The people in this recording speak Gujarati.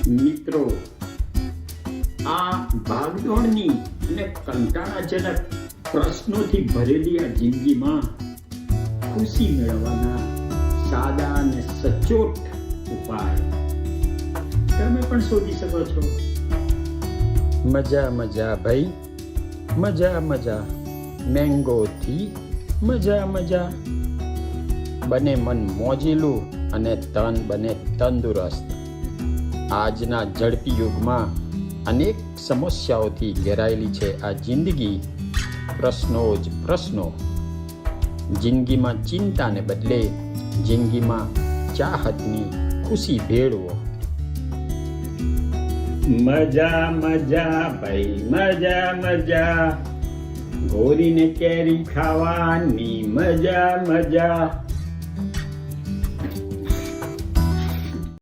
મિત્રો, આ ભાગદોડની અને કંટાળાજનક પ્રશ્નોથી ભરેલી આ જિંદગીમાં ખુશી મેળવવાના સાદા અને સચોટ ઉપાય તમે પણ શોધી શકો છો. મજા મજા ભાઈ, મજા મજા, મેંગોથી મજા મજા. બને મન મોજીલું અને તન બને તંદુરસ્ત. આજના ઝડપી યુગમાં અનેક સમસ્યાઓથી ઘેરાયેલી છે આ જિંદગી. પ્રશ્નો જ પ્રશ્નો. જિંદગીમાં ચિંતાને બદલે જિંદગીમાં ચાહતની ખુશી ભેળવો. મજા મજા ભાઈ, મજા મજા, ઘોરીને કેરી ખાવાની મજા મજા.